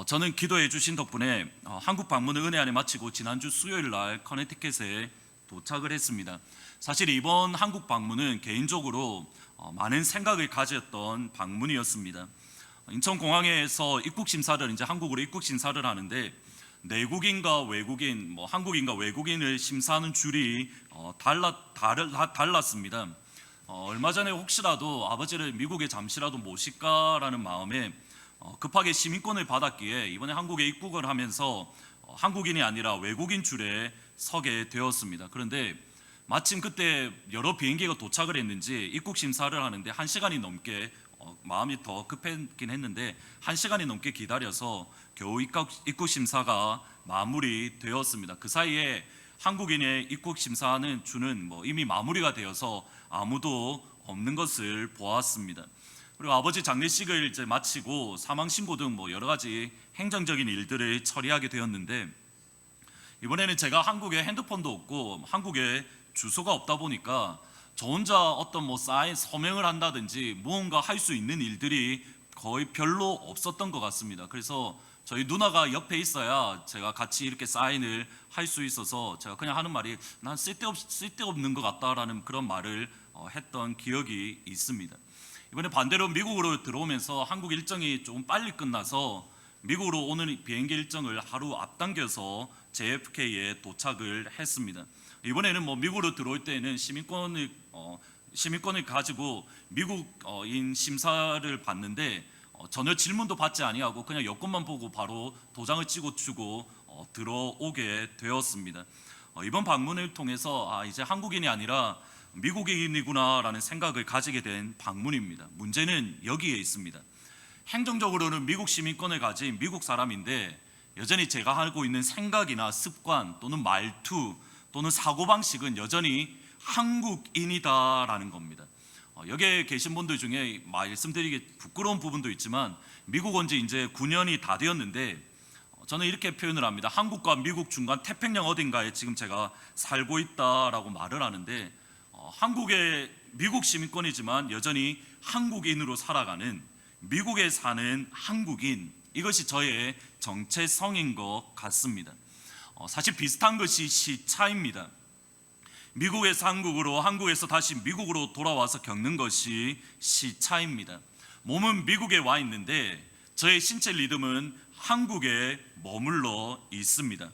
저는 기도해 주신 덕분에 한국 방문을 은혜 안에 마치고 지난주 수요일 날 커네티켓에 도착을 했습니다. 사실 이번 한국 방문은 개인적으로 많은 생각을 가졌던 방문이었습니다. 인천공항에서 입국 심사를 한국으로 입국 심사를 하는데 내국인과 외국인, 한국인과 외국인을 심사하는 줄이 달랐습니다. 얼마 전에 혹시라도 아버지를 미국에 잠시라도 모실까라는 마음에 급하게 시민권을 받았기에 이번에 한국에 입국을 하면서 한국인이 아니라 외국인 줄에 서게 되었습니다. 그런데 마침 그때 여러 비행기가 도착을 했는지 입국 심사를 하는데 1시간이 넘게 마음이 더 급했긴 했는데 1시간이 넘게 기다려서 겨우 입국 심사가 마무리되었습니다. 그 사이에 한국인의 입국 심사하는 주는 이미 마무리가 되어서 아무도 없는 것을 보았습니다. 그리고 아버지 장례식을 이제 마치고 사망 신고 등 여러 가지 행정적인 일들을 처리하게 되었는데 이번에는 제가 한국에 핸드폰도 없고 한국에 주소가 없다 보니까 저 혼자 어떤 사인 서명을 한다든지 무언가 할 수 있는 일들이 거의 별로 없었던 것 같습니다. 그래서 저희 누나가 옆에 있어야 제가 같이 이렇게 사인을 할 수 있어서 제가 그냥 하는 말이 난 쓸데없는 것 같다라는 그런 말을 했던 기억이 있습니다. 이번에 반대로 미국으로 들어오면서 한국 일정이 조금 빨리 끝나서 미국으로 오는 비행기 일정을 하루 앞당겨서 JFK에 도착을 했습니다. 이번에는 미국으로 들어올 때는 시민권을 가지고 미국인 심사를 받는데 전혀 질문도 받지 아니하고 그냥 여권만 보고 바로 도장을 찍어주고 들어오게 되었습니다. 이번 방문을 통해서 이제 한국인이 아니라 미국인이구나라는 생각을 가지게 된 방문입니다. 문제는 여기에 있습니다. 행정적으로는 미국 시민권을 가진 미국 사람인데 여전히 제가 하고 있는 생각이나 습관 또는 말투 또는 사고방식은 여전히 한국인이다라는 겁니다. 여기에 계신 분들 중에 말씀드리기 부끄러운 부분도 있지만 미국 온 지 이제 9년이 다 되었는데 저는 이렇게 표현을 합니다. 한국과 미국 중간 태평양 어딘가에 지금 제가 살고 있다라고 말을 하는데 한국의 미국 시민권이지만 여전히 한국인으로 살아가는 미국에 사는 한국인, 이것이 저의 정체성인 것 같습니다. 사실 비슷한 것이 시차입니다. 미국에서 한국으로, 한국에서 다시 미국으로 돌아와서 겪는 것이 시차입니다. 몸은 미국에 와 있는데 저의 신체 리듬은 한국에 머물러 있습니다.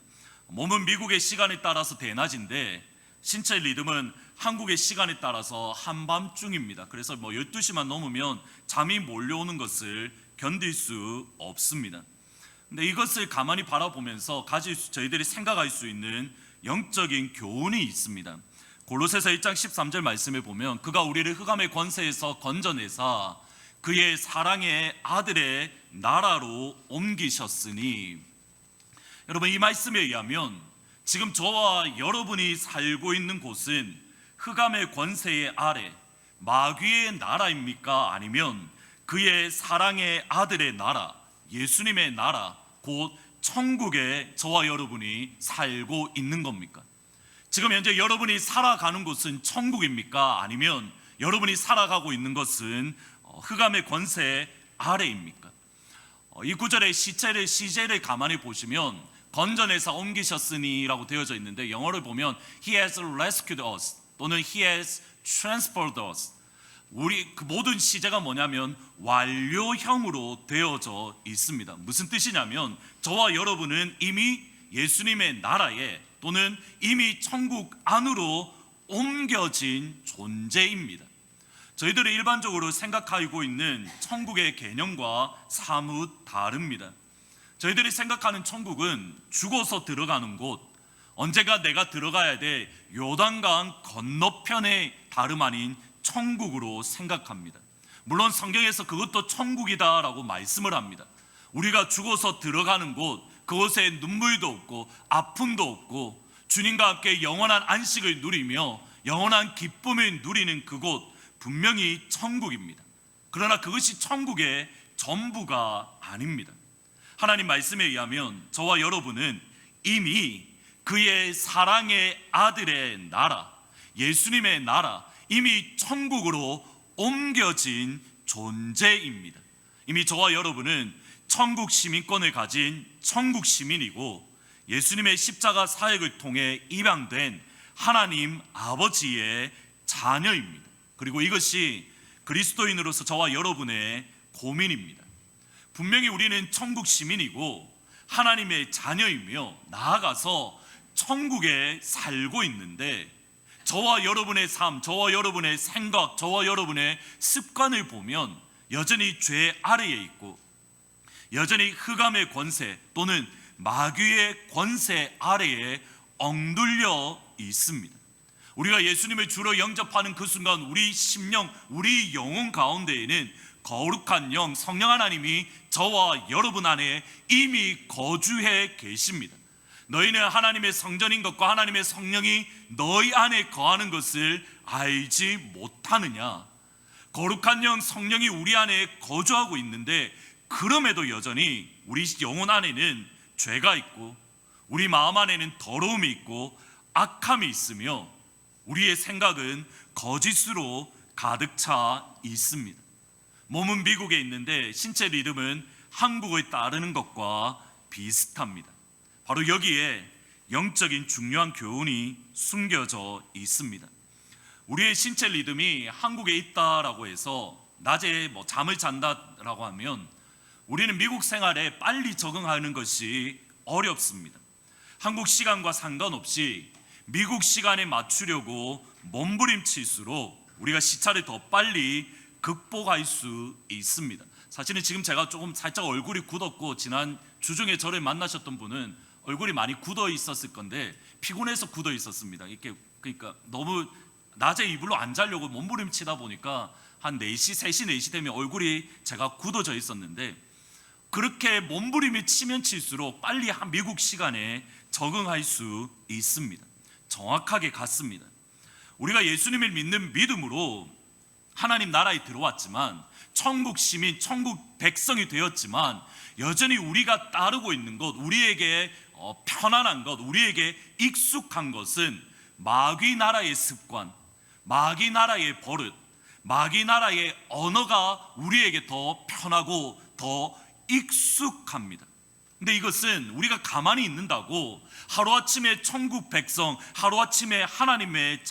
몸은 미국의 시간에 따라서 대낮인데 신체 리듬은 한국의 시간에 따라서 한밤중입니다. 그래서 12시만 넘으면 잠이 몰려오는 것을 견딜 수 없습니다. 근데 이것을 가만히 바라보면서 저희들이 생각할 수 있는 영적인 교훈이 있습니다. 골로새서 1장 13절 말씀에 보면 그가 우리를 흑암의 권세에서 건져내사 그의 사랑의 아들의 나라로 옮기셨으니, 여러분 이 말씀에 의하면 지금 저와 여러분이 살고 있는 곳은 흑암의 권세의 아래 마귀의 나라입니까? 아니면 그의 사랑의 아들의 나라, 예수님의 나라, 곧 천국에 저와 여러분이 살고 있는 겁니까? 지금 현재 여러분이 살아가는 곳은 천국입니까? 아니면 여러분이 살아가고 있는 것은 흑암의 권세 아래입니까? 이 구절의 시제를 가만히 보시면 건져내사 옮기셨으니 라고 되어져 있는데 영어를 보면 He has rescued us 또는 He has transferred us, 우리 그 모든 시제가 뭐냐면 완료형으로 되어져 있습니다. 무슨 뜻이냐면 저와 여러분은 이미 예수님의 나라에 또는 이미 천국 안으로 옮겨진 존재입니다. 저희들이 일반적으로 생각하고 있는 천국의 개념과 사뭇 다릅니다. 저희들이 생각하는 천국은 죽어서 들어가는 곳, 언제가 내가 들어가야 될 요단강 건너편의 다름 아닌 천국으로 생각합니다. 물론 성경에서 그것도 천국이다라고 말씀을 합니다. 우리가 죽어서 들어가는 곳, 그곳에 눈물도 없고 아픔도 없고 주님과 함께 영원한 안식을 누리며 영원한 기쁨을 누리는 그곳, 분명히 천국입니다. 그러나 그것이 천국의 전부가 아닙니다. 하나님 말씀에 의하면 저와 여러분은 이미 그의 사랑의 아들의 나라, 예수님의 나라, 이미 천국으로 옮겨진 존재입니다. 이미 저와 여러분은 천국 시민권을 가진 천국 시민이고 예수님의 십자가 사역을 통해 입양된 하나님 아버지의 자녀입니다. 그리고 이것이 그리스도인으로서 저와 여러분의 고민입니다. 분명히 우리는 천국 시민이고 하나님의 자녀이며 나아가서 천국에 살고 있는데 저와 여러분의 삶, 저와 여러분의 생각, 저와 여러분의 습관을 보면 여전히 죄 아래에 있고 여전히 흑암의 권세 또는 마귀의 권세 아래에 엉둘려 있습니다. 우리가 예수님을 주로 영접하는 그 순간 우리 심령, 우리 영혼 가운데에는 거룩한 영, 성령 하나님이 저와 여러분 안에 이미 거주해 계십니다. 너희는 하나님의 성전인 것과 하나님의 성령이 너희 안에 거하는 것을 알지 못하느냐. 거룩한 영, 성령이 우리 안에 거주하고 있는데 그럼에도 여전히 우리 영혼 안에는 죄가 있고 우리 마음 안에는 더러움이 있고 악함이 있으며 우리의 생각은 거짓으로 가득 차 있습니다. 몸은 미국에 있는데 신체 리듬은 한국을 따르는 것과 비슷합니다. 바로 여기에 영적인 중요한 교훈이 숨겨져 있습니다. 우리의 신체 리듬이 한국에 있다라고 해서 낮에 잠을 잔다라고 하면 우리는 미국 생활에 빨리 적응하는 것이 어렵습니다. 한국 시간과 상관없이 미국 시간에 맞추려고 몸부림칠수록 우리가 시차를 더 빨리 극복할 수 있습니다. 사실은 지금 제가 조금 살짝 얼굴이 굳었고 지난 주중에 저를 만나셨던 분은 얼굴이 많이 굳어 있었을 건데 피곤해서 굳어 있었습니다. 이렇게 그러니까 너무 낮에 이불로 안 자려고 몸부림치다 보니까 한 4시, 3시, 4시 되면 얼굴이 제가 굳어져 있었는데 그렇게 몸부림이 치면 칠수록 빨리 미국 시간에 적응할 수 있습니다. 정확하게 같습니다. 우리가 예수님을 믿는 믿음으로 하나님 나라에 들어왔지만 천국 시민, 천국 백성이 되었지만 여전히 우리가 따르고 있는 것, 우리에게 편안한 것, 우리에게 익숙한 것은 마귀 나라의 습관, 마귀 나라의 버릇, 마귀 나라의 언어가 우리에게 더 편하고 더 익숙합니다. 근데 이것은 우리가 가만히 있는다고 하루아침에 천국 백성, 하루아침에 하나님의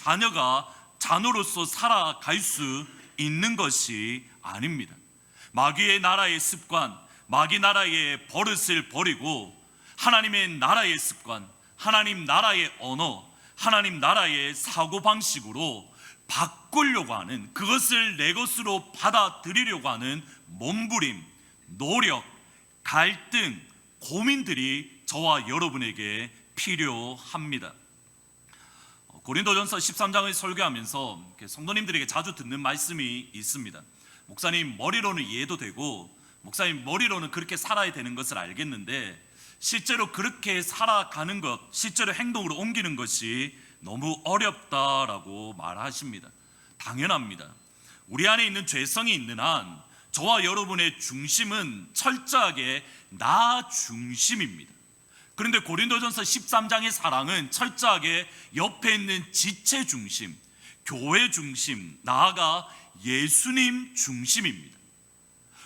자녀로서 살아갈 수 있는 것이 아닙니다. 마귀의 나라의 습관, 마귀 나라의 버릇을 버리고 하나님의 나라의 습관, 하나님 나라의 언어, 하나님 나라의 사고방식으로 바꾸려고 하는, 그것을 내 것으로 받아들이려고 하는 몸부림, 노력, 갈등, 고민들이 저와 여러분에게 필요합니다. 고린도전서 13장을 설교하면서 성도님들에게 자주 듣는 말씀이 있습니다. 목사님 머리로는 이해도 되고 목사님 머리로는 그렇게 살아야 되는 것을 알겠는데 실제로 그렇게 살아가는 것, 실제로 행동으로 옮기는 것이 너무 어렵다라고 말하십니다. 당연합니다. 우리 안에 있는 죄성이 있는 한 저와 여러분의 중심은 철저하게 나 중심입니다. 그런데 고린도전서 13장의 사랑은 철저하게 옆에 있는 지체 중심, 교회 중심, 나아가 예수님 중심입니다.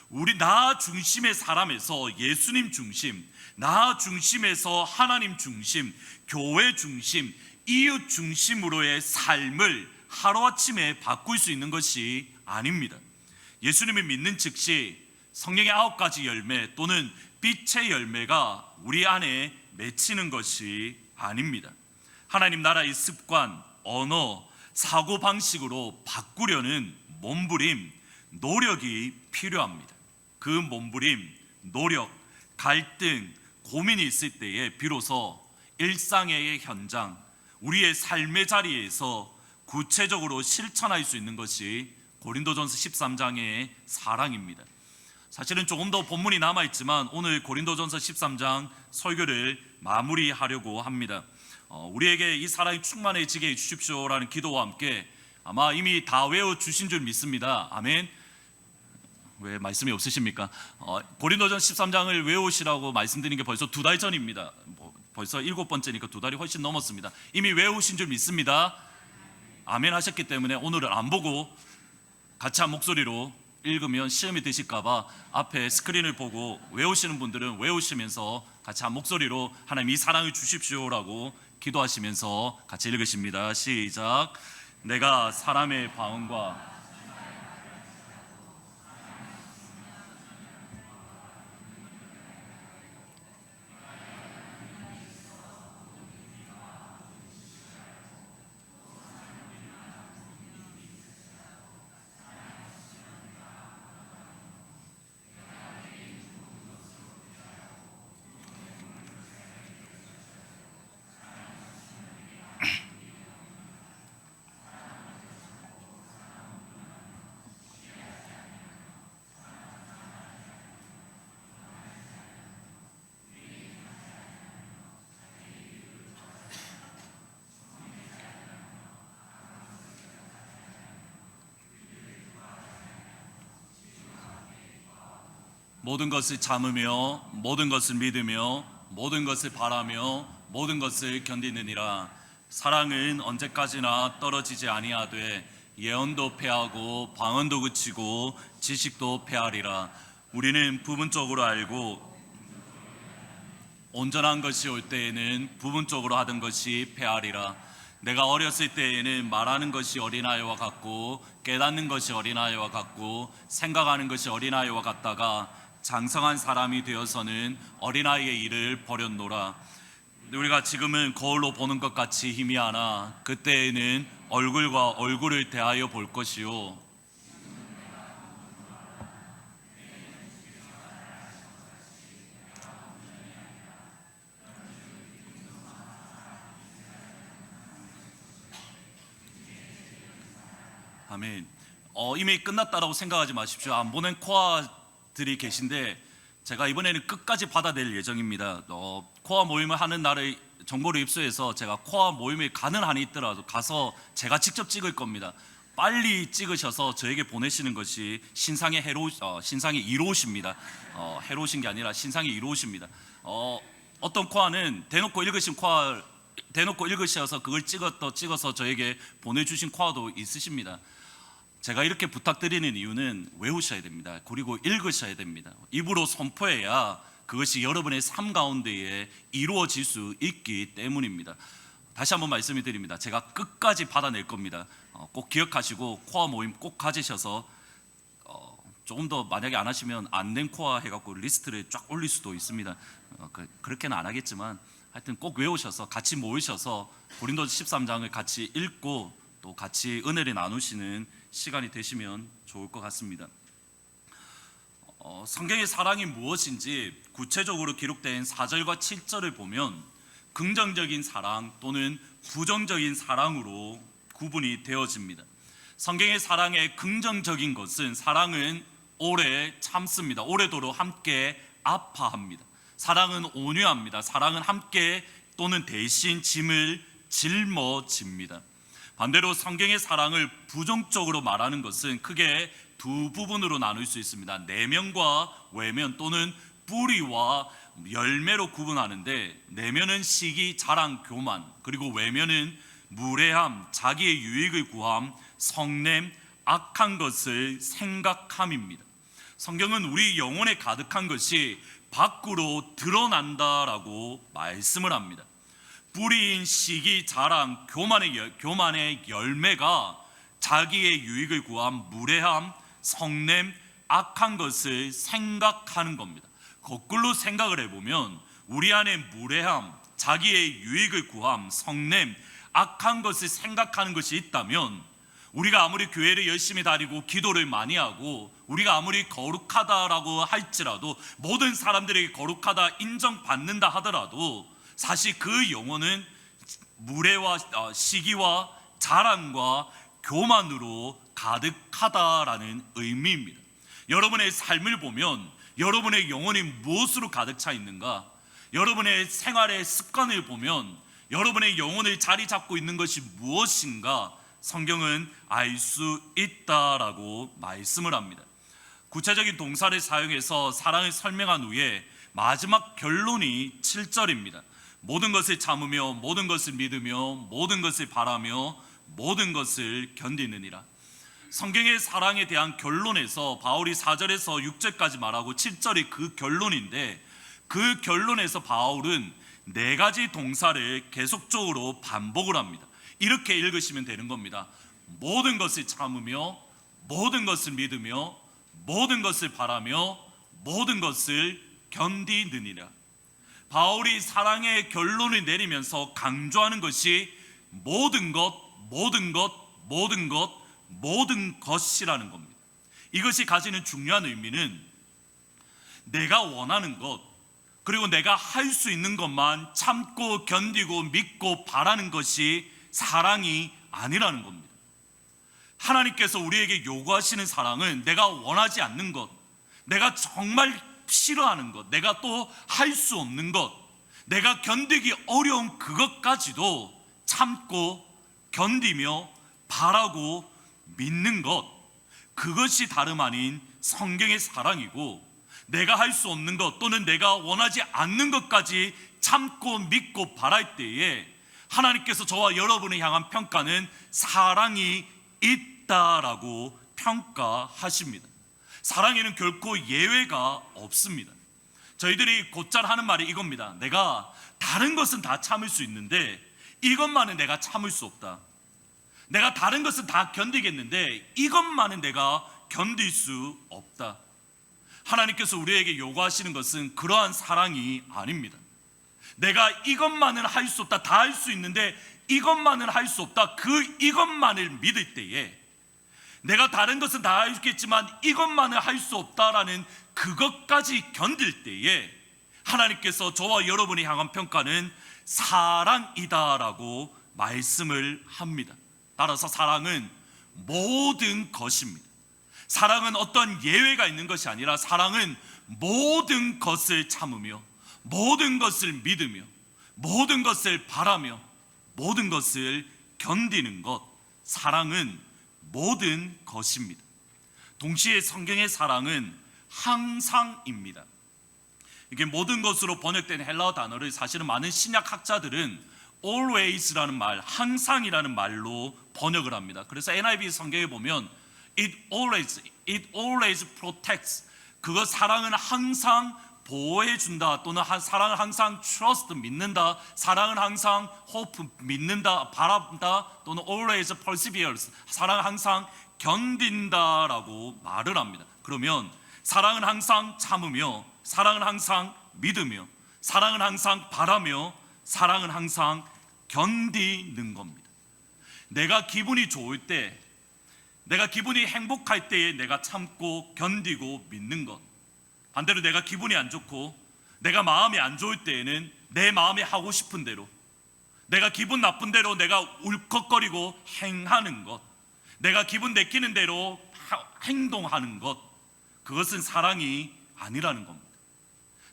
우리 나 중심의 사람에서 예수님 중심, 나 중심에서 하나님 중심, 교회 중심, 이웃 중심으로의 삶을 하루아침에 바꿀 수 있는 것이 아닙니다. 예수님을 믿는 즉시 성령의 9가지 열매 또는 빛의 열매가 우리 안에 맺히는 것이 아닙니다. 하나님 나라의 습관, 언어, 사고방식으로 바꾸려는 몸부림, 노력이 필요합니다. 그 몸부림, 노력, 갈등, 고민이 있을 때에 비로소 일상의 현장, 우리의 삶의 자리에서 구체적으로 실천할 수 있는 것이 고린도전서 13장의 사랑입니다. 사실은 조금 더 본문이 남아있지만 오늘 고린도전서 13장 설교를 마무리하려고 합니다. 우리에게 이 사랑이 충만해지게 해주십시오라는 기도와 함께 아마 이미 다 외워주신 줄 믿습니다. 아멘. 왜 말씀이 없으십니까? 고린도전 13장을 외우시라고 말씀드린 게 벌써 2달 전입니다. 벌써 7번째니까 2달이 훨씬 넘었습니다. 이미 외우신 줄 믿습니다. 아멘 하셨기 때문에 오늘은 안 보고 같이 한 목소리로 읽으면 시험이 드실까봐 앞에 스크린을 보고 외우시는 분들은 외우시면서 같이 한 목소리로 하나님 이 사랑을 주십시오라고 기도하시면서 같이 읽으십니다. 시작. 내가 사람의 방언과 모든 것을 참으며 모든 것을 믿으며 모든 것을 바라며 모든 것을 견디느니라. 사랑은 언제까지나 떨어지지 아니하되 예언도 패하고 방언도 그치고 지식도 패하리라. 우리는 부분적으로 알고 온전한 것이 올 때에는 부분적으로 하던 것이 패하리라. 내가 어렸을 때에는 말하는 것이 어린아이와 같고 깨닫는 것이 어린아이와 같고 생각하는 것이 어린아이와 같다가 장성한 사람이 되어서는 어린아이의 일을 버렸노라. 우리가 지금은 거울로 보는 것 같이 희미하나 그때에는 얼굴과 얼굴을 대하여 볼 것이요 아멘. 이미 끝났다라고 생각하지 마십시오. 안 보낸 코아들이 계신데 제가 이번에는 끝까지 받아낼 예정입니다. 코아 모임을 하는 날의 정보를 입수해서 제가 코아 모임에 가는 한이 있더라도 가서 제가 직접 찍을 겁니다. 빨리 찍으셔서 저에게 보내시는 것이 신상의 이로우십니다. 해로우신 게 아니라 신상의 이로우십니다. 어떤 코아는 대놓고 읽으셔서 그걸 찍어서 저에게 보내주신 코아도 있으십니다. 제가 이렇게 부탁드리는 이유는 외우셔야 됩니다. 그리고 읽으셔야 됩니다. 입으로 선포해야 그것이 여러분의 삶 가운데에 이루어질 수 있기 때문입니다. 다시 한번 말씀을 드립니다. 제가 끝까지 받아낼 겁니다. 꼭 기억하시고 코아 모임 꼭 가지셔서 조금 더 만약에 안 하시면 안 된 코아 해갖고 리스트를 쫙 올릴 수도 있습니다. 그렇게는 안 하겠지만 하여튼 꼭 외우셔서 같이 모이셔서 고린도서 13장을 같이 읽고 또 같이 은혜를 나누시는 시간이 되시면 좋을 것 같습니다. 성경의 사랑이 무엇인지 구체적으로 기록된 4절과 7절을 보면 긍정적인 사랑 또는 부정적인 사랑으로 구분이 되어집니다. 성경의 사랑의 긍정적인 것은 사랑은 오래 참습니다. 오래도록 함께 아파합니다. 사랑은 온유합니다. 사랑은 함께 또는 대신 짐을 짊어집니다. 반대로 성경의 사랑을 부정적으로 말하는 것은 크게 두 부분으로 나눌 수 있습니다. 내면과 외면 또는 뿌리와 열매로 구분하는데, 내면은 시기, 자랑, 교만, 그리고 외면은 무례함, 자기의 유익을 구함, 성냄, 악한 것을 생각함입니다. 성경은 우리 영혼에 가득한 것이 밖으로 드러난다라고 말씀을 합니다. 뿌리인 시기, 자랑, 교만의 열매가 자기의 유익을 구함, 무례함, 성냄, 악한 것을 생각하는 겁니다. 거꾸로 생각을 해보면 우리 안에 무례함, 자기의 유익을 구함, 성냄, 악한 것을 생각하는 것이 있다면 우리가 아무리 교회를 열심히 다니고 기도를 많이 하고 우리가 아무리 거룩하다라고 할지라도, 모든 사람들에게 거룩하다 인정받는다 하더라도 사실 그 영혼은 무례와 시기와 자랑과 교만으로 가득하다라는 의미입니다. 여러분의 삶을 보면 여러분의 영혼이 무엇으로 가득 차 있는가? 여러분의 생활의 습관을 보면 여러분의 영혼을 자리 잡고 있는 것이 무엇인가? 성경은 알 수 있다라고 말씀을 합니다. 구체적인 동사를 사용해서 사랑을 설명한 후에 마지막 결론이 7절입니다. 모든 것을 참으며 모든 것을 믿으며 모든 것을 바라며 모든 것을 견디느니라. 성경의 사랑에 대한 결론에서 바울이 4절에서 6절까지 말하고 7절이 그 결론인데, 그 결론에서 바울은 네 가지 동사를 계속적으로 반복을 합니다. 이렇게 읽으시면 되는 겁니다. 모든 것을 참으며, 모든 것을 믿으며, 모든 것을 바라며, 모든 것을 견디느니라. 바울이 사랑의 결론을 내리면서 강조하는 것이 모든 것, 모든 것, 모든 것, 모든 것이라는 겁니다. 이것이 가지는 중요한 의미는 내가 원하는 것, 그리고 내가 할 수 있는 것만 참고 견디고 믿고 바라는 것이 사랑이 아니라는 겁니다. 하나님께서 우리에게 요구하시는 사랑은 내가 원하지 않는 것, 내가 정말 싫어하는 것, 내가 또 할 수 없는 것, 내가 견디기 어려운 그것까지도 참고 견디며 바라고 믿는 것, 그것이 다름 아닌 성경의 사랑이고, 내가 할 수 없는 것 또는 내가 원하지 않는 것까지 참고 믿고 바랄 때에 하나님께서 저와 여러분을 향한 평가는 사랑이 있다라고 평가하십니다. 사랑에는 결코 예외가 없습니다. 저희들이 곧잘 하는 말이 이겁니다. 내가 다른 것은 다 참을 수 있는데 이것만은 내가 참을 수 없다. 내가 다른 것은 다 견디겠는데 이것만은 내가 견딜 수 없다. 하나님께서 우리에게 요구하시는 것은 그러한 사랑이 아닙니다. 내가 이것만은 할 수 없다, 다 할 수 있는데 이것만은 할 수 없다, 이것만을 믿을 때에, 내가 다른 것은 다 하겠지만 이것만은 할 수 없다라는 그것까지 견딜 때에 하나님께서 저와 여러분이 향한 평가는 사랑이다라고 말씀을 합니다. 따라서 사랑은 모든 것입니다. 사랑은 어떤 예외가 있는 것이 아니라 사랑은 모든 것을 참으며, 모든 것을 믿으며, 모든 것을 바라며, 모든 것을 견디는 것, 사랑은 모든 것입니다. 동시에 성경의 사랑은 항상입니다. 이게 모든 것으로 번역된 헬라어 단어를 사실은 많은 신약 학자들은 always라는 말, 항상이라는 말로 번역을 합니다. 그래서 NIV 성경에 보면 it always protects, 그거 사랑은 항상 보호해 준다, 또는 사랑은 항상 trust, 믿는다, 사랑은 항상 hope, 믿는다, 바란다, 또는 always perseveres, 사랑은 항상 견딘다라고 말을 합니다. 그러면 사랑은 항상 참으며, 사랑은 항상 믿으며, 사랑은 항상 바라며, 사랑은 항상 견디는 겁니다. 내가 기분이 좋을 때, 내가 기분이 행복할 때에 내가 참고 견디고 믿는 것, 반대로 내가 기분이 안 좋고 내가 마음이 안 좋을 때에는 내 마음이 하고 싶은 대로, 내가 기분 나쁜 대로 내가 울컥거리고 행하는 것, 내가 기분 내키는 대로 행동하는 것, 그것은 사랑이 아니라는 겁니다.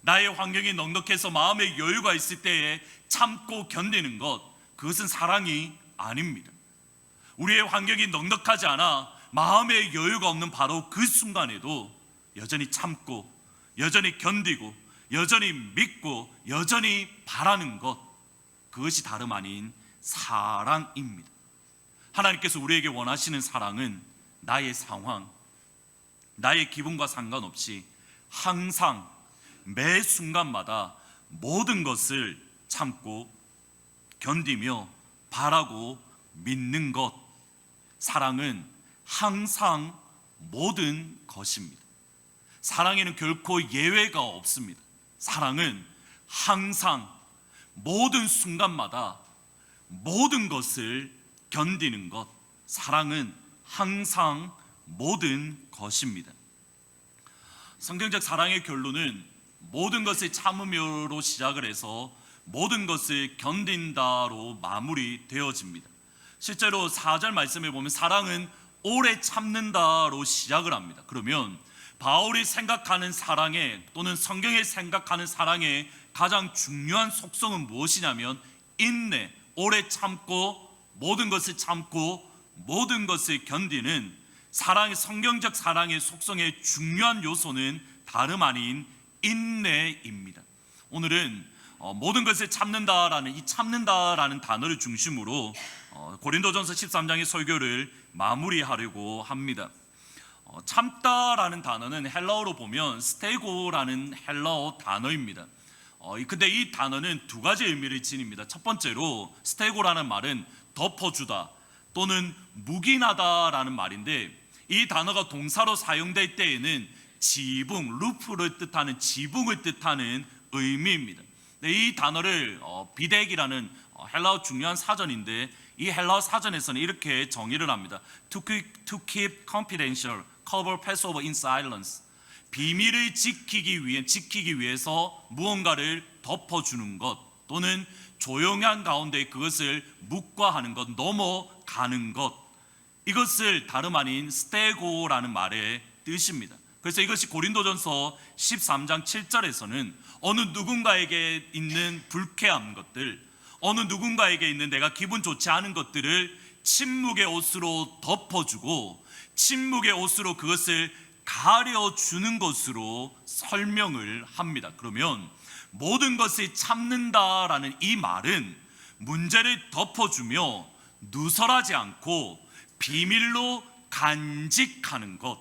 나의 환경이 넉넉해서 마음의 여유가 있을 때에 참고 견디는 것, 그것은 사랑이 아닙니다. 우리의 환경이 넉넉하지 않아 마음의 여유가 없는 바로 그 순간에도 여전히 참고, 여전히 견디고, 여전히 믿고, 여전히 바라는 것, 그것이 다름 아닌 사랑입니다. 하나님께서 우리에게 원하시는 사랑은 나의 상황, 나의 기분과 상관없이 항상 매 순간마다 모든 것을 참고 견디며 바라고 믿는 것, 사랑은 항상 모든 것입니다. 사랑에는 결코 예외가 없습니다. 사랑은 항상 모든 순간마다 모든 것을 견디는 것, 사랑은 항상 모든 것입니다. 성경적 사랑의 결론은 모든 것을 참으며로 시작을 해서 모든 것을 견딘다로 마무리되어집니다. 실제로 4절 말씀에 보면 사랑은 오래 참는다로 시작을 합니다. 그러면 바울이 생각하는 사랑의, 또는 성경이 생각하는 사랑의 가장 중요한 속성은 무엇이냐면 인내, 오래 참고 모든 것을 참고 모든 것을 견디는 사랑의, 성경적 사랑의 속성의 중요한 요소는 다름 아닌 인내입니다. 오늘은 모든 것을 참는다라는 이 참는다라는 단어를 중심으로 고린도전서 13장의 설교를 마무리하려고 합니다. 참다라는 단어는 헬라어로 보면 스테고라는 헬라어 단어입니다. 근데 이 단어는 두 가지 의미를 지닙니다. 첫 번째로 스테고라는 말은 덮어주다 또는 묵인하다라는 말인데, 이 단어가 동사로 사용될 때에는 지붕, 루프를 뜻하는 지붕을 뜻하는 의미입니다. 이 단어를 비덱이라는 헬라어 중요한 사전인데, 이 헬라어 사전에서는 이렇게 정의를 합니다. To keep confidential, cover Passover in silence. 비밀을 지키기 위해서 무언가를 덮어주는 것, 또는 조용한 가운데 그것을 묵과하는 것, 넘어가는 것, 이것을 다름 아닌 스테고라는 말의 뜻입니다. 그래서 이것이 고린도전서 13장 7절에서는 어느 누군가에게 있는 불쾌한 것들, 어느 누군가에게 있는 내가 기분 좋지 않은 것들을 침묵의 옷으로 덮어주고 침묵의 옷으로 그것을 가려주는 것으로 설명을 합니다. 그러면 모든 것을 참는다라는 이 말은 문제를 덮어주며 누설하지 않고 비밀로 간직하는 것,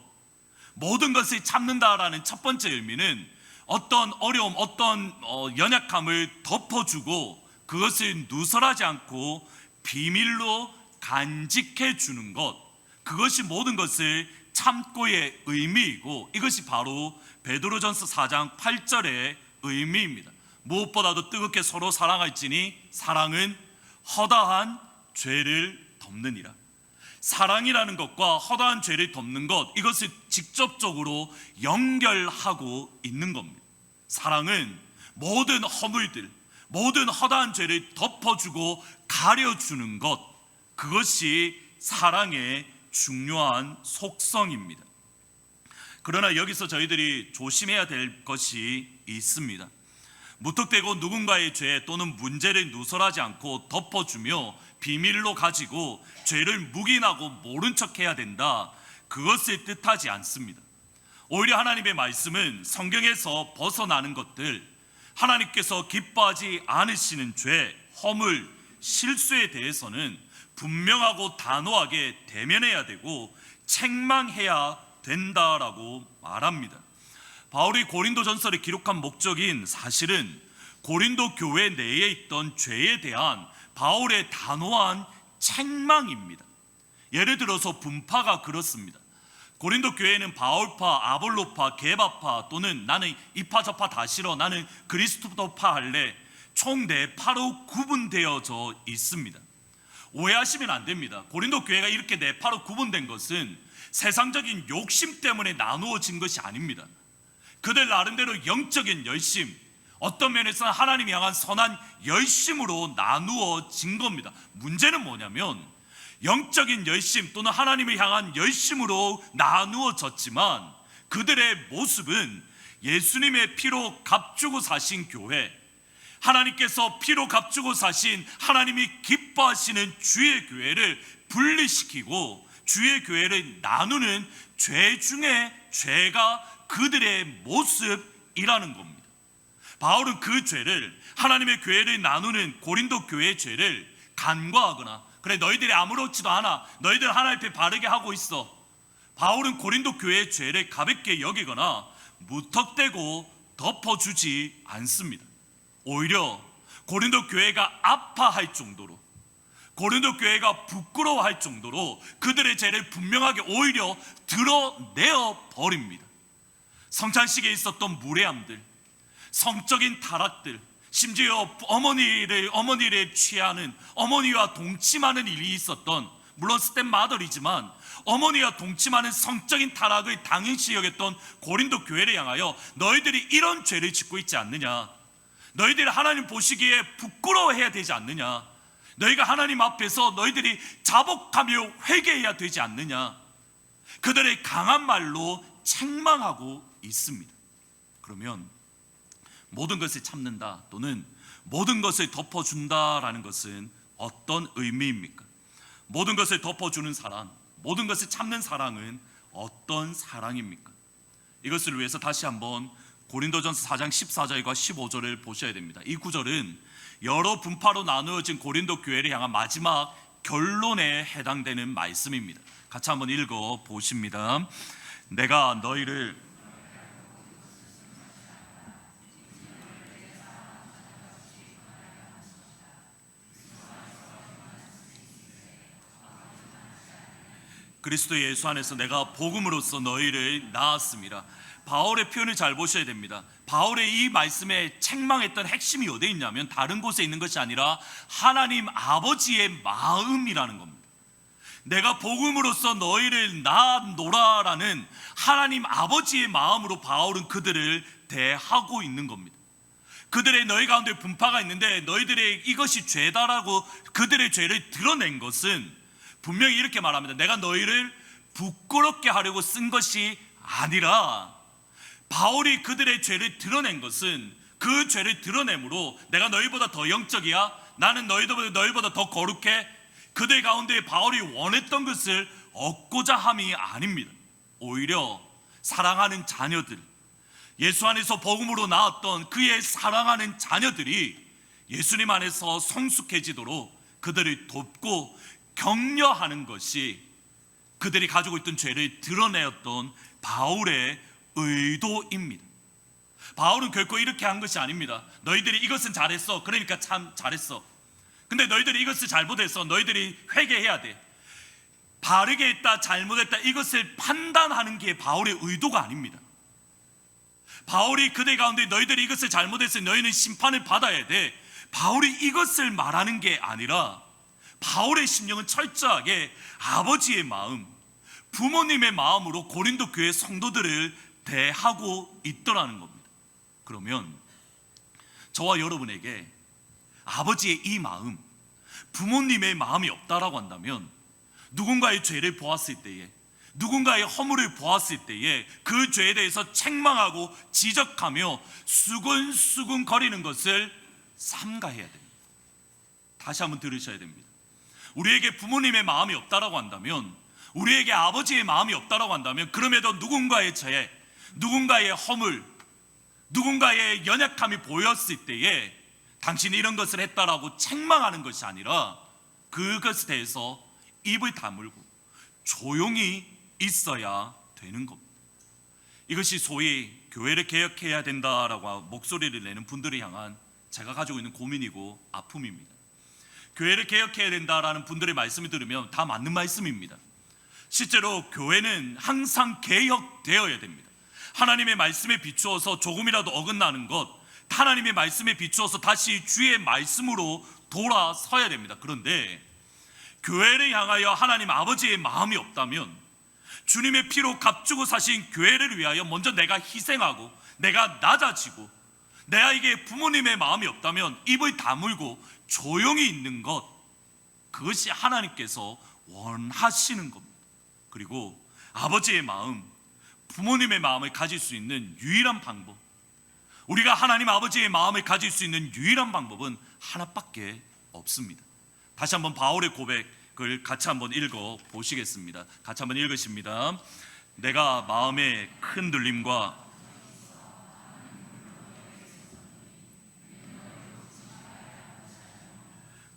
모든 것을 참는다라는 첫 번째 의미는 어떤 어려움, 어떤 연약함을 덮어주고 그것을 누설하지 않고 비밀로 간직해 주는 것, 그것이 모든 것을 참고의 의미이고, 이것이 바로 베드로전서 4장 8절의 의미입니다. 무엇보다도 뜨겁게 서로 사랑할지니 사랑은 허다한 죄를 덮느니라. 사랑이라는 것과 허다한 죄를 덮는 것, 이것을 직접적으로 연결하고 있는 겁니다. 사랑은 모든 허물들, 모든 허다한 죄를 덮어주고 가려주는 것, 그것이 사랑의 중요한 속성입니다. 그러나 여기서 저희들이 조심해야 될 것이 있습니다. 무턱대고 누군가의 죄 또는 문제를 누설하지 않고 덮어주며 비밀로 가지고 죄를 묵인하고 모른 척해야 된다, 그것을 뜻하지 않습니다. 오히려 하나님의 말씀은 성경에서 벗어나는 것들, 하나님께서 기뻐하지 않으시는 죄, 허물, 실수에 대해서는 분명하고 단호하게 대면해야 되고 책망해야 된다라고 말합니다. 바울이 고린도전서를 기록한 목적인 사실은 고린도 교회 내에 있던 죄에 대한 바울의 단호한 책망입니다. 예를 들어서 분파가 그렇습니다. 고린도 교회는 바울파, 아볼로파, 게바파, 또는 나는 이파 저파 다 싫어, 나는 그리스도파 할래, 총 4파로 구분되어져 있습니다. 오해하시면 안 됩니다. 고린도 교회가 이렇게 4파로 구분된 것은 세상적인 욕심 때문에 나누어진 것이 아닙니다. 그들 나름대로 영적인 열심, 어떤 면에서는 하나님 향한 선한 열심으로 나누어진 겁니다. 문제는 뭐냐면 영적인 열심 또는 하나님을 향한 열심으로 나누어졌지만 그들의 모습은 예수님의 피로 값주고 사신 교회, 하나님께서 피로 값주고 사신 하나님이 기뻐하시는 주의 교회를 분리시키고 주의 교회를 나누는 죄 중에 죄가 그들의 모습이라는 겁니다. 바울은 그 죄를, 하나님의 교회를 나누는 고린도 교회의 죄를 간과하거나, 그래 너희들이 아무렇지도 않아, 너희들 하나님 앞에 바르게 하고 있어, 바울은 고린도 교회의 죄를 가볍게 여기거나 무턱대고 덮어주지 않습니다. 오히려 고린도 교회가 아파할 정도로, 고린도 교회가 부끄러워할 정도로 그들의 죄를 분명하게 오히려 드러내어 버립니다. 성찬식에 있었던 무례함들, 성적인 타락들, 심지어 어머니를 취하는, 어머니와 동침하는 일이 있었던, 물론 스텝마더이지만 어머니와 동침하는 성적인 타락을 당연시 여겼던 고린도 교회를 향하여 너희들이 이런 죄를 짓고 있지 않느냐, 너희들이 하나님 보시기에 부끄러워해야 되지 않느냐, 너희가 하나님 앞에서 너희들이 자복하며 회개해야 되지 않느냐, 그들의 강한 말로 책망하고 있습니다. 그러면 모든 것을 참는다 또는 모든 것을 덮어준다라는 것은 어떤 의미입니까? 모든 것을 덮어주는 사랑, 모든 것을 참는 사랑은 어떤 사랑입니까? 이것을 위해서 다시 한번 고린도전서 4장 14절과 15절을 보셔야 됩니다. 이 구절은 여러 분파로 나누어진 고린도 교회를 향한 마지막 결론에 해당되는 말씀입니다. 같이 한번 읽어 보십니다. 내가 너희를 그리스도 예수 안에서 내가 복음으로써 너희를 낳았습니다. 바울의 표현을 잘 보셔야 됩니다. 바울의 이 말씀에 책망했던 핵심이 어디에 있냐면 다른 곳에 있는 것이 아니라 하나님 아버지의 마음이라는 겁니다. 내가 복음으로써 너희를 낳노라라는 하나님 아버지의 마음으로 바울은 그들을 대하고 있는 겁니다. 그들의 너희 가운데 분파가 있는데 너희들의 이것이 죄다라고 그들의 죄를 드러낸 것은 분명히 이렇게 말합니다. 내가 너희를 부끄럽게 하려고 쓴 것이 아니라, 바울이 그들의 죄를 드러낸 것은 그 죄를 드러내므로 내가 너희보다 더 영적이야? 나는 너희보다 더 거룩해? 그들 가운데 바울이 원했던 것을 얻고자 함이 아닙니다. 오히려 사랑하는 자녀들, 예수 안에서 복음으로 나왔던 그의 사랑하는 자녀들이 예수님 안에서 성숙해지도록 그들을 돕고 격려하는 것이 그들이 가지고 있던 죄를 드러내었던 바울의 의도입니다. 바울은 결코 이렇게 한 것이 아닙니다. 너희들이 이것은 잘했어, 그러니까 참 잘했어. 근데 너희들이 이것을 잘못했어, 너희들이 회개해야 돼. 바르게 했다, 잘못했다, 이것을 판단하는 게 바울의 의도가 아닙니다. 바울이 그들 가운데 너희들이 이것을 잘못했으니 너희는 심판을 받아야 돼, 바울이 이것을 말하는 게 아니라 바울의 심령은 철저하게 아버지의 마음, 부모님의 마음으로 고린도 교회 성도들을 대하고 있더라는 겁니다. 그러면 저와 여러분에게 아버지의 이 마음, 부모님의 마음이 없다라고 한다면 누군가의 죄를 보았을 때에, 누군가의 허물을 보았을 때에 그 죄에 대해서 책망하고 지적하며 수근수근 거리는 것을 삼가해야 됩니다. 다시 한번 들으셔야 됩니다. 우리에게 부모님의 마음이 없다라고 한다면, 우리에게 아버지의 마음이 없다라고 한다면, 그럼에도 누군가의 죄, 누군가의 허물, 누군가의 연약함이 보였을 때에 당신이 이런 것을 했다라고 책망하는 것이 아니라 그것에 대해서 입을 다물고 조용히 있어야 되는 겁니다. 이것이 소위 교회를 개혁해야 된다라고 목소리를 내는 분들을 향한 제가 가지고 있는 고민이고 아픔입니다. 교회를 개혁해야 된다라는 분들의 말씀을 들으면 다 맞는 말씀입니다. 실제로 교회는 항상 개혁되어야 됩니다. 하나님의 말씀에 비추어서 조금이라도 어긋나는 것, 하나님의 말씀에 비추어서 다시 주의 말씀으로 돌아서야 됩니다. 그런데 교회를 향하여 하나님 아버지의 마음이 없다면, 주님의 피로 값주고 사신 교회를 위하여 먼저 내가 희생하고 내가 낮아지고 내가 부모님의 마음이 없다면 입을 다물고 조용히 있는 것, 그것이 하나님께서 원하시는 겁니다. 그리고 아버지의 마음, 부모님의 마음을 가질 수 있는 유일한 방법, 우리가 하나님 아버지의 마음을 가질 수 있는 유일한 방법은 하나밖에 없습니다. 다시 한번 바울의 고백을 같이 한번 읽어 보시겠습니다. 같이 한번 읽으십니다. 내가 마음에 큰 눌림과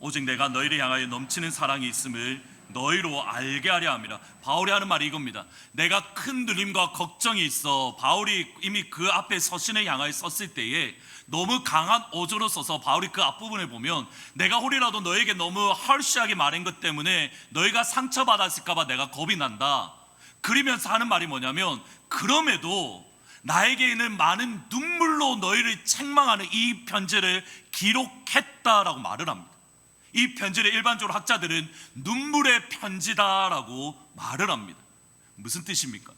오직 내가 너희를 향하여 넘치는 사랑이 있음을 너희로 알게 하려 합니다. 바울이 하는 말이 이겁니다. 내가 큰 눌림과 걱정이 있어. 바울이 이미 그 앞에 서신을 향하여 썼을 때에 너무 강한 어조로 써서 바울이 그 앞부분에 보면 내가 혹이라도 너에게 너무 헐시하게 말한 것 때문에 너희가 상처받았을까 봐 내가 겁이 난다. 그러면서 하는 말이 뭐냐면, 그럼에도 나에게는 많은 눈물로 너희를 책망하는 이 편지를 기록했다라고 말을 합니다. 이 편지를 일반적으로 학자들은 눈물의 편지다라고 말을 합니다. 무슨 뜻입니까?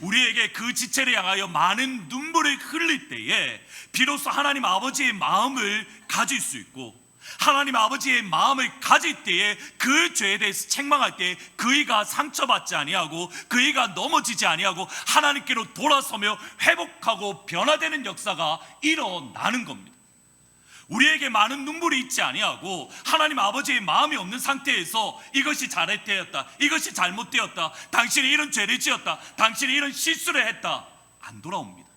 우리에게 그 지체를 향하여 많은 눈물을 흘릴 때에 비로소 하나님 아버지의 마음을 가질 수 있고, 하나님 아버지의 마음을 가질 때에 그 죄에 대해서 책망할 때에 그이가 상처받지 아니하고 그이가 넘어지지 아니하고 하나님께로 돌아서며 회복하고 변화되는 역사가 일어나는 겁니다. 우리에게 많은 눈물이 있지 아니하고 하나님 아버지의 마음이 없는 상태에서 이것이 잘했되었다, 이것이 잘못되었다, 당신이 이런 죄를 지었다, 당신이 이런 실수를 했다, 안 돌아옵니다.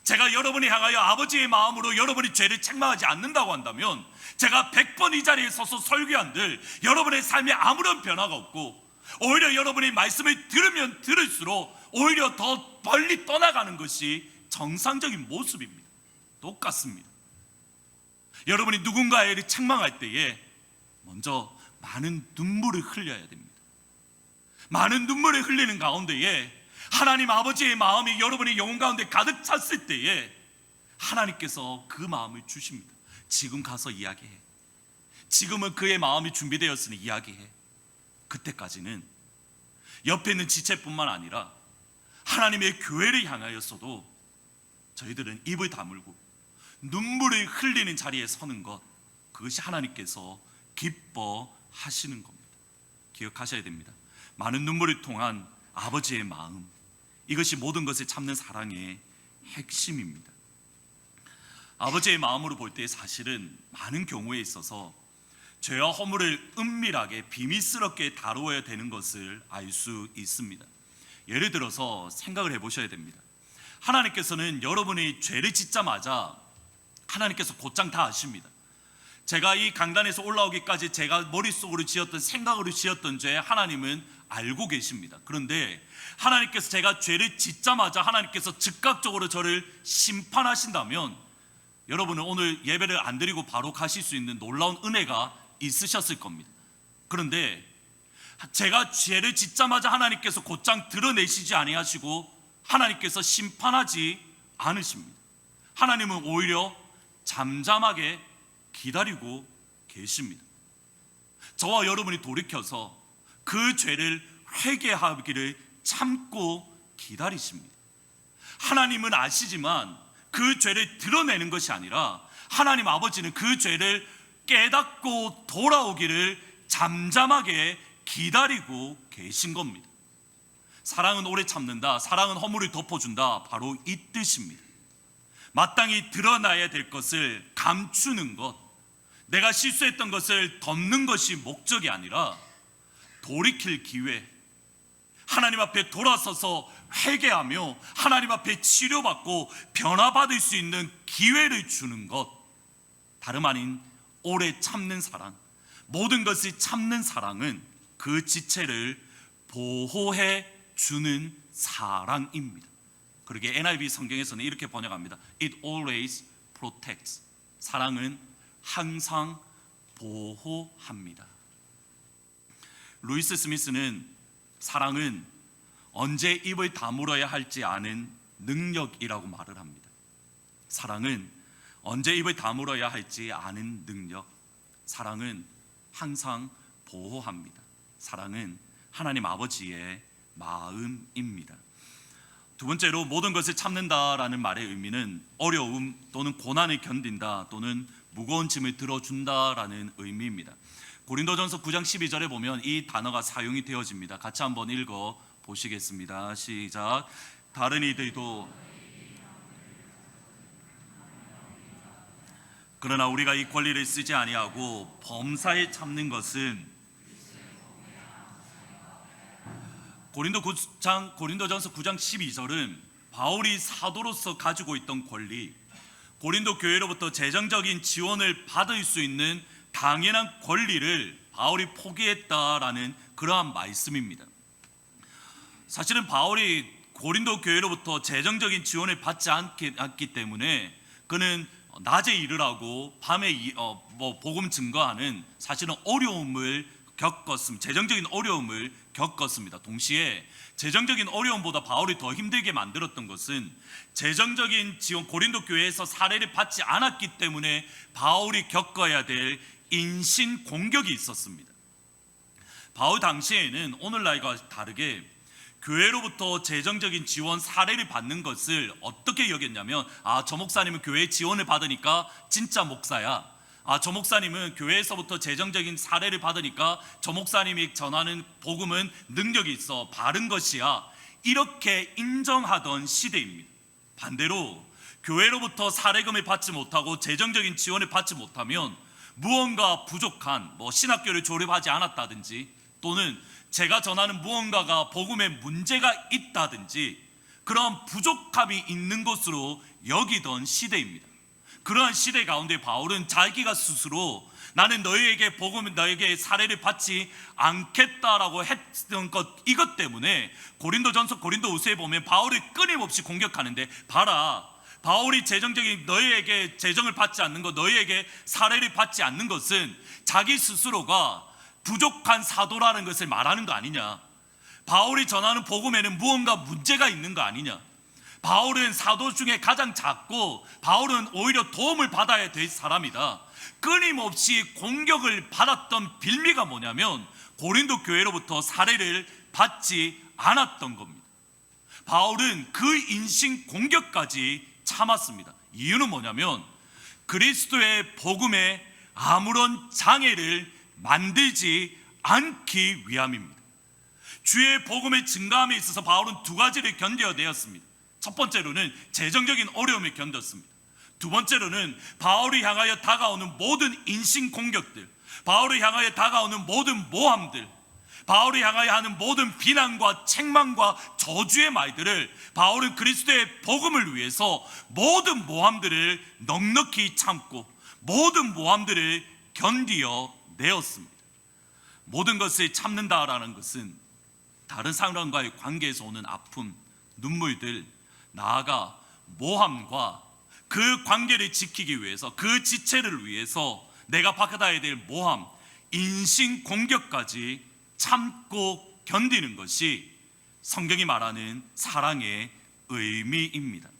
제가 여러분이 향하여 아버지의 마음으로 여러분이 죄를 책망하지 않는다고 한다면 제가 100번 이 자리에 서서 설교한들 여러분의 삶에 아무런 변화가 없고, 오히려 여러분이 말씀을 들으면 들을수록 오히려 더 멀리 떠나가는 것이 정상적인 모습입니다. 똑같습니다. 여러분이 누군가를 책망할 때에 먼저 많은 눈물을 흘려야 됩니다. 많은 눈물을 흘리는 가운데에 하나님 아버지의 마음이 여러분의 영혼 가운데 가득 찼을 때에 하나님께서 그 마음을 주십니다. 지금 가서 이야기해. 지금은 그의 마음이 준비되었으니 이야기해. 그때까지는 옆에 있는 지체뿐만 아니라 하나님의 교회를 향하여서도 저희들은 입을 다물고 눈물을 흘리는 자리에 서는 것, 그것이 하나님께서 기뻐하시는 겁니다. 기억하셔야 됩니다. 많은 눈물을 통한 아버지의 마음, 이것이 모든 것을 참는 사랑의 핵심입니다. 아버지의 마음으로 볼 때 사실은 많은 경우에 있어서 죄와 허물을 은밀하게 비밀스럽게 다루어야 되는 것을 알 수 있습니다. 예를 들어서 생각을 해보셔야 됩니다. 하나님께서는 여러분이 죄를 짓자마자 하나님께서 곧장 다 아십니다. 제가 이 강단에서 올라오기까지 제가 머릿속으로 지었던, 생각으로 지었던 죄 하나님은 알고 계십니다. 그런데 하나님께서 제가 죄를 짓자마자 하나님께서 즉각적으로 저를 심판하신다면 여러분은 오늘 예배를 안 드리고 바로 가실 수 있는 놀라운 은혜가 있으셨을 겁니다. 그런데 제가 죄를 짓자마자 하나님께서 곧장 드러내시지 아니하시고 하나님께서 심판하지 않으십니다. 하나님은 오히려 잠잠하게 기다리고 계십니다. 저와 여러분이 돌이켜서 그 죄를 회개하기를 참고 기다리십니다. 하나님은 아시지만 그 죄를 드러내는 것이 아니라 하나님 아버지는 그 죄를 깨닫고 돌아오기를 잠잠하게 기다리고 계신 겁니다. 사랑은 오래 참는다, 사랑은 허물을 덮어준다, 바로 이 뜻입니다. 마땅히 드러나야 될 것을 감추는 것, 내가 실수했던 것을 덮는 것이 목적이 아니라 돌이킬 기회, 하나님 앞에 돌아서서 회개하며 하나님 앞에 치료받고 변화받을 수 있는 기회를 주는 것, 다름 아닌 오래 참는 사랑, 모든 것을 참는 사랑은 그 지체를 보호해 주는 사랑입니다. 그러게 NIV 성경에서는 이렇게 번역합니다. It always protects. 사랑은 항상 보호합니다. 루이스 스미스는 사랑은 언제 입을 다물어야 할지 아는 능력이라고 말을 합니다. 사랑은 언제 입을 다물어야 할지 아는 능력. 사랑은 항상 보호합니다. 사랑은 하나님 아버지의 마음입니다. 두 번째로 모든 것을 참는다라는 말의 의미는 어려움 또는 고난을 견딘다 또는 무거운 짐을 들어준다라는 의미입니다. 고린도전서 9장 12절에 보면 이 단어가 사용이 되어집니다. 같이 한번 읽어 보시겠습니다. 시작. 다른 이들도 그러나 우리가 이 권리를 쓰지 아니하고 범사에 참는 것은 고린도전서 9장 12절은 바울이 사도로서 가지고 있던 권리, 고린도 교회로부터 재정적인 지원을 받을 수 있는 당연한 권리를 바울이 포기했다라는 그러한 말씀입니다. 사실은 바울이 고린도 교회로부터 재정적인 지원을 받지 않기 때문에 그는 낮에 일을 하고 밤에 복음 증거하는 사실은 어려움을 겪었습니다. 재정적인 어려움을 겪었습니다. 동시에 재정적인 어려움보다 바울이 더 힘들게 만들었던 것은 재정적인 지원, 고린도 교회에서 사례를 받지 않았기 때문에 바울이 겪어야 될 인신 공격이 있었습니다. 바울 당시에는 오늘날과 다르게 교회로부터 재정적인 지원 사례를 받는 것을 어떻게 여겼냐면, 저 목사님은 교회 지원을 받으니까 진짜 목사야. 저 목사님은 교회에서부터 재정적인 사례를 받으니까 저 목사님이 전하는 복음은 능력이 있어, 바른 것이야. 이렇게 인정하던 시대입니다. 반대로 교회로부터 사례금을 받지 못하고 재정적인 지원을 받지 못하면 무언가 부족한, 신학교를 졸업하지 않았다든지 또는 제가 전하는 무언가가 복음에 문제가 있다든지 그런 부족함이 있는 것으로 여기던 시대입니다. 그러한 시대 가운데 바울은 자기가 스스로 나는 너희에게 복음을 너에게 사례를 받지 않겠다라고 했던 것, 이것 때문에 고린도전서 고린도후서에 보면 바울이 끊임없이 공격하는데, 봐라, 바울이 재정적인 너희에게 재정을 받지 않는 것, 너희에게 사례를 받지 않는 것은 자기 스스로가 부족한 사도라는 것을 말하는 거 아니냐. 바울이 전하는 복음에는 무언가 문제가 있는 거 아니냐. 바울은 사도 중에 가장 작고 바울은 오히려 도움을 받아야 될 사람이다. 끊임없이 공격을 받았던 빌미가 뭐냐면 고린도 교회로부터 사례를 받지 않았던 겁니다. 바울은 그 인신 공격까지 참았습니다. 이유는 뭐냐면 그리스도의 복음에 아무런 장애를 만들지 않기 위함입니다. 주의 복음의 증가함에 있어서 바울은 두 가지를 견뎌야 되었습니다. 첫 번째로는 재정적인 어려움을 견뎠습니다. 두 번째로는 바울을 향하여 다가오는 모든 인신 공격들, 바울을 향하여 다가오는 모든 모함들, 바울을 향하여 하는 모든 비난과 책망과 저주의 말들을 바울은 그리스도의 복음을 위해서 모든 모함들을 넉넉히 참고 모든 모함들을 견디어 내었습니다. 모든 것을 참는다라는 것은 다른 사람과의 관계에서 오는 아픔, 눈물들, 나아가 모함과 그 관계를 지키기 위해서, 그 지체를 위해서 내가 받아야 될 모함, 인신 공격까지 참고 견디는 것이 성경이 말하는 사랑의 의미입니다.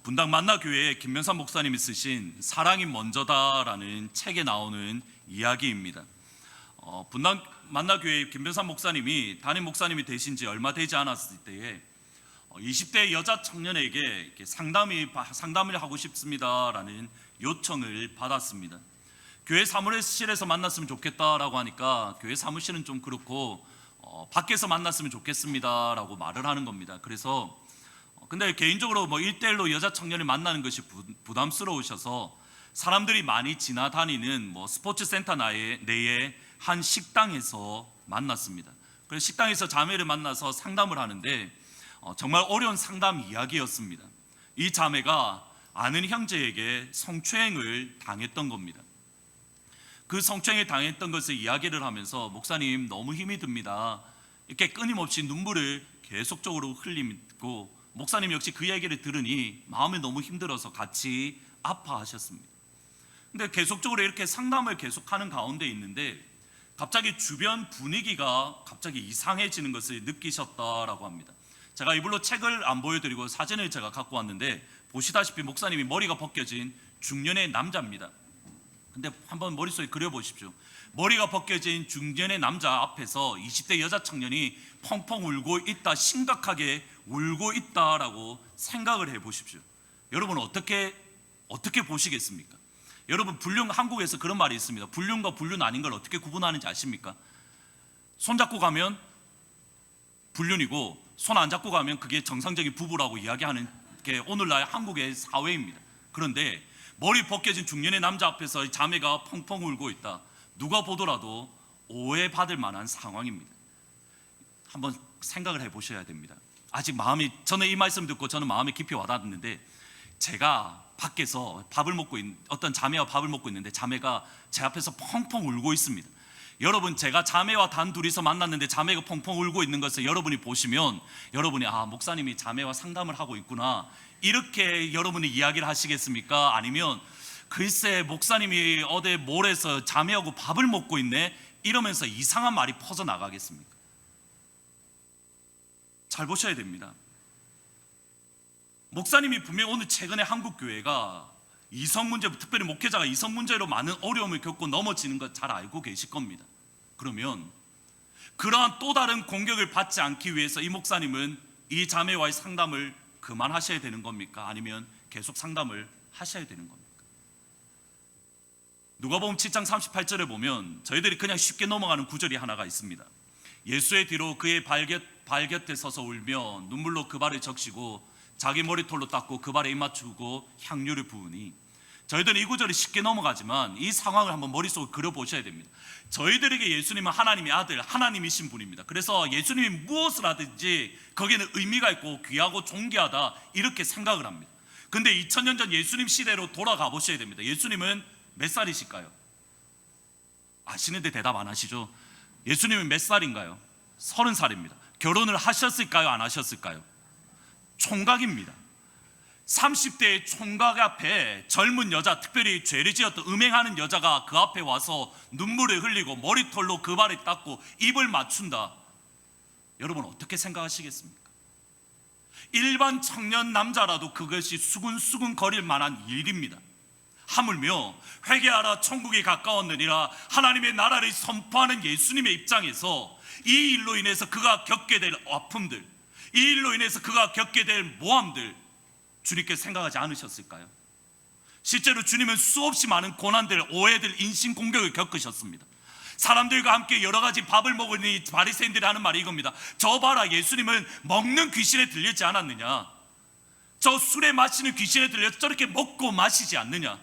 분당 만나교회의 김명삼 목사님이 쓰신 사랑이 먼저다라는 책에 나오는 이야기입니다. 분당 만나교회의 김명삼 목사님이 담임 목사님이 되신 지 얼마 되지 않았을 때에 20대 여자 청년에게 상담을 하고 싶습니다라는 요청을 받았습니다. 교회 사무실에서 만났으면 좋겠다라고 하니까 교회 사무실은 좀 그렇고 밖에서 만났으면 좋겠습니다라고 말을 하는 겁니다. 그래서 근데 개인적으로 1대1로 여자 청년을 만나는 것이 부담스러우셔서 사람들이 많이 지나다니는 스포츠 센터 내에 한 식당에서 만났습니다. 그래서 식당에서 자매를 만나서 상담을 하는데 정말 어려운 상담 이야기였습니다. 이 자매가 아는 형제에게 성추행을 당했던 겁니다. 그 성추행을 당했던 것을 이야기를 하면서 목사님 너무 힘이 듭니다. 이렇게 끊임없이 눈물을 계속적으로 흘리고 목사님 역시 그 얘기를 들으니 마음이 너무 힘들어서 같이 아파하셨습니다. 근데 계속적으로 이렇게 상담을 계속하는 가운데 있는데 갑자기 주변 분위기가 갑자기 이상해지는 것을 느끼셨다라고 합니다. 제가 이불로 책을 안 보여드리고 사진을 제가 갖고 왔는데 보시다시피 목사님이 머리가 벗겨진 중년의 남자입니다. 근데 한번 머릿속에 그려보십시오. 머리가 벗겨진 중년의 남자 앞에서 20대 여자 청년이 펑펑 울고 있다, 심각하게 울고 있다라고 생각을 해보십시오. 여러분 어떻게 보시겠습니까? 여러분 한국에서 그런 말이 있습니다. 불륜과 불륜 아닌 걸 어떻게 구분하는지 아십니까? 손잡고 가면 불륜이고 손 안 잡고 가면 그게 정상적인 부부라고 이야기하는 게 오늘날 한국의 사회입니다. 그런데 머리 벗겨진 중년의 남자 앞에서 자매가 펑펑 울고 있다. 누가 보더라도 오해받을 만한 상황입니다. 한번 생각을 해보셔야 됩니다. 아직 저는 이 말씀 듣고 저는 마음에 깊이 와닿았는데, 제가 밖에서 어떤 자매와 밥을 먹고 있는데 자매가 제 앞에서 펑펑 울고 있습니다. 여러분, 제가 자매와 단둘이서 만났는데 자매가 펑펑 울고 있는 것을 여러분이 보시면 여러분이 목사님이 자매와 상담을 하고 있구나, 이렇게 여러분이 이야기를 하시겠습니까? 아니면 글쎄 목사님이 어디 몰에서 자매하고 밥을 먹고 있네, 이러면서 이상한 말이 퍼져나가겠습니까? 잘 보셔야 됩니다. 목사님이 분명히 오늘 최근에 한국 교회가 이성 문제, 특별히 목회자가 이성 문제로 많은 어려움을 겪고 넘어지는 것 잘 알고 계실 겁니다. 그러면 그러한 또 다른 공격을 받지 않기 위해서 이 목사님은 이 자매와의 상담을 그만하셔야 되는 겁니까? 아니면 계속 상담을 하셔야 되는 겁니까? 누가복음 7장 38절에 보면 저희들이 그냥 쉽게 넘어가는 구절이 하나가 있습니다. 예수의 뒤로 그의 발 곁에 서서 울며 눈물로 그 발을 적시고 자기 머리털로 닦고 그 발에 입 맞추고 향유를 부으니 저희들은 이 구절이 쉽게 넘어가지만 이 상황을 한번 머릿속에 그려보셔야 됩니다. 저희들에게 예수님은 하나님의 아들, 하나님이신 분입니다. 그래서 예수님이 무엇을 하든지 거기에는 의미가 있고 귀하고 존귀하다 이렇게 생각을 합니다. 근데 2000년 전 예수님 시대로 돌아가 보셔야 됩니다. 예수님은 몇 살이실까요? 아시는데 대답 안 하시죠? 예수님은 몇 살인가요? 30살입니다. 결혼을 하셨을까요? 안 하셨을까요? 총각입니다. 30대의 총각 앞에 젊은 여자, 특별히 죄를 지었던 음행하는 여자가 그 앞에 와서 눈물을 흘리고 머리털로 그 발을 닦고 입을 맞춘다. 여러분 어떻게 생각하시겠습니까? 일반 청년 남자라도 그것이 수근수근 거릴 만한 일입니다. 하물며 회개하라 천국이 가까웠느니라 하나님의 나라를 선포하는 예수님의 입장에서 이 일로 인해서 그가 겪게 될 아픔들, 이 일로 인해서 그가 겪게 될 모함들 주님께 생각하지 않으셨을까요? 실제로 주님은 수없이 많은 고난들, 오해들, 인신공격을 겪으셨습니다. 사람들과 함께 여러 가지 밥을 먹으니 바리새인들이 하는 말이 이겁니다. 저 봐라, 예수님은 먹는 귀신에 들리지 않았느냐? 저 술에 마시는 귀신에 들려서 저렇게 먹고 마시지 않느냐?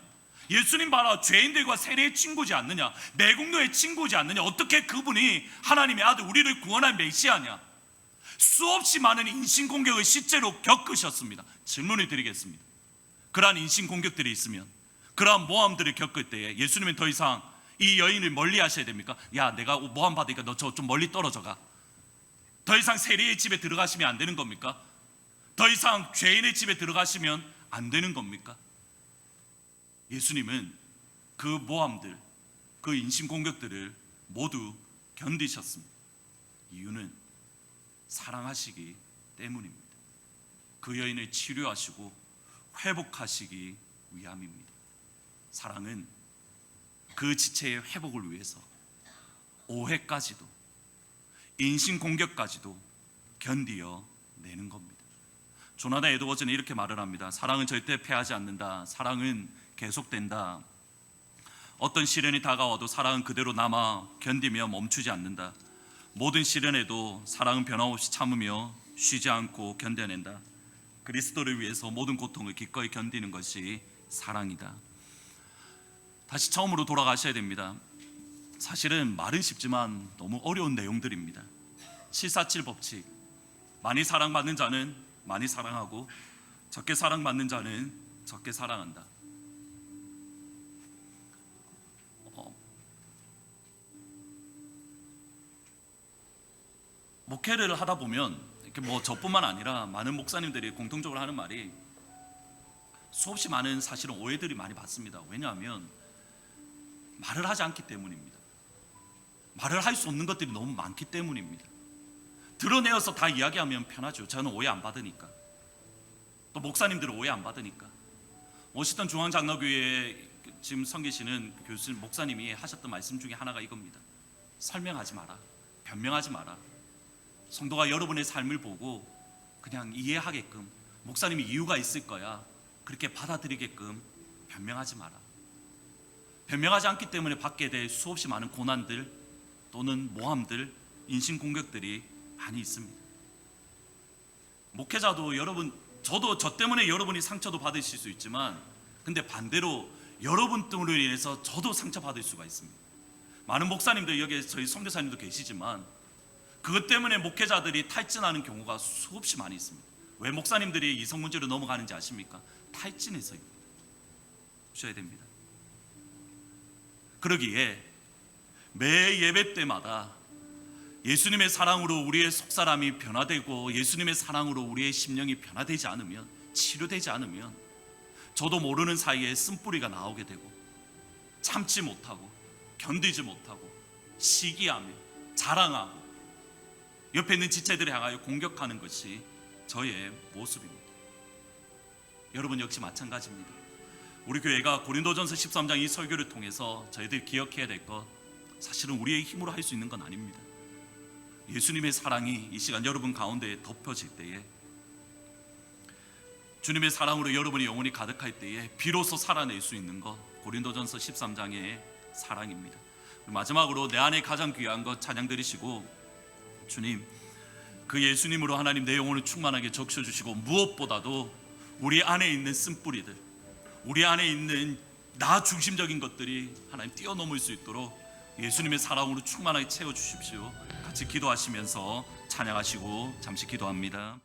예수님 봐라, 죄인들과 세리의 친구지 않느냐? 매국노의 친구지 않느냐? 어떻게 그분이 하나님의 아들, 우리를 구원할 메시아냐? 수없이 많은 인신공격을 실제로 겪으셨습니다. 질문을 드리겠습니다. 그러한 인신공격들이 있으면, 그러한 모함들을 겪을 때에 예수님은 더 이상 이 여인을 멀리 하셔야 됩니까? 야, 내가 모함 받으니까 너 저 좀 멀리 떨어져 가. 더 이상 세리의 집에 들어가시면 안 되는 겁니까? 더 이상 죄인의 집에 들어가시면 안 되는 겁니까? 예수님은 그 모함들, 그 인신공격들을 모두 견디셨습니다. 이유는 사랑하시기 때문입니다. 그 여인을 치료하시고 회복하시기 위함입니다. 사랑은 그 지체의 회복을 위해서 오해까지도 인신공격까지도 견디어 내는 겁니다. 조나단 에드워즈는 이렇게 말을 합니다. 사랑은 절대 패하지 않는다. 사랑은 계속된다. 어떤 시련이 다가와도 사랑은 그대로 남아 견디며 멈추지 않는다. 모든 시련에도 사랑은 변함없이 참으며 쉬지 않고 견뎌낸다. 그리스도를 위해서 모든 고통을 기꺼이 견디는 것이 사랑이다. 다시 처음으로 돌아가셔야 됩니다. 사실은 말은 쉽지만 너무 어려운 내용들입니다. 747 법칙, 많이 사랑받는 자는 많이 사랑하고 적게 사랑받는 자는 적게 사랑한다. 목회를 하다 보면 이렇게 뭐 저뿐만 아니라 많은 목사님들이 공통적으로 하는 말이 수없이 많은 사실은 오해들이 많이 받습니다. 왜냐하면 말을 하지 않기 때문입니다. 말을 할 수 없는 것들이 너무 많기 때문입니다. 드러내어서 다 이야기하면 편하죠. 저는 오해 안 받으니까. 또 목사님들은 오해 안 받으니까. 워싱턴 중앙장로교회에 지금 섬기시는 교수님, 목사님이 하셨던 말씀 중에 하나가 이겁니다. 설명하지 마라. 변명하지 마라. 성도가 여러분의 삶을 보고 그냥 이해하게끔, 목사님이 이유가 있을 거야, 그렇게 받아들이게끔 변명하지 마라. 변명하지 않기 때문에 받게 될 수없이 많은 고난들 또는 모함들, 인신공격들이 많이 있습니다. 목회자도 여러분, 저도 저 때문에 여러분이 상처도 받으실 수 있지만, 근데 반대로 여러분 때문으로 인해서 저도 상처받을 수가 있습니다. 많은 목사님들, 여기 저희 선교사님도 계시지만 그것 때문에 목회자들이 탈진하는 경우가 수없이 많이 있습니다. 왜 목사님들이 이성 문제로 넘어가는지 아십니까? 탈진해서입니다. 보셔야 됩니다. 그러기에 매 예배 때마다 예수님의 사랑으로 우리의 속사람이 변화되고 예수님의 사랑으로 우리의 심령이 변화되지 않으면, 치료되지 않으면 저도 모르는 사이에 쓴뿌리가 나오게 되고 참지 못하고 견디지 못하고 시기하며 자랑하고 옆에 있는 지체들을 향하여 공격하는 것이 저의 모습입니다. 여러분 역시 마찬가지입니다. 우리 교회가 고린도전서 13장 이 설교를 통해서 저희들 기억해야 될 것, 사실은 우리의 힘으로 할 수 있는 건 아닙니다. 예수님의 사랑이 이 시간 여러분 가운데 덮여질 때에, 주님의 사랑으로 여러분이 영혼이 가득할 때에 비로소 살아낼 수 있는 것, 고린도전서 13장의 사랑입니다. 마지막으로 내 안에 가장 귀한 것 찬양 드리시고, 주님, 그 예수님으로 하나님 내 영혼을 충만하게 적셔주시고, 무엇보다도 우리 안에 있는 쓴뿌리들, 우리 안에 있는 나 중심적인 것들이 하나님 뛰어넘을 수 있도록 예수님의 사랑으로 충만하게 채워주십시오. 같이 기도하시면서 찬양하시고 잠시 기도합니다.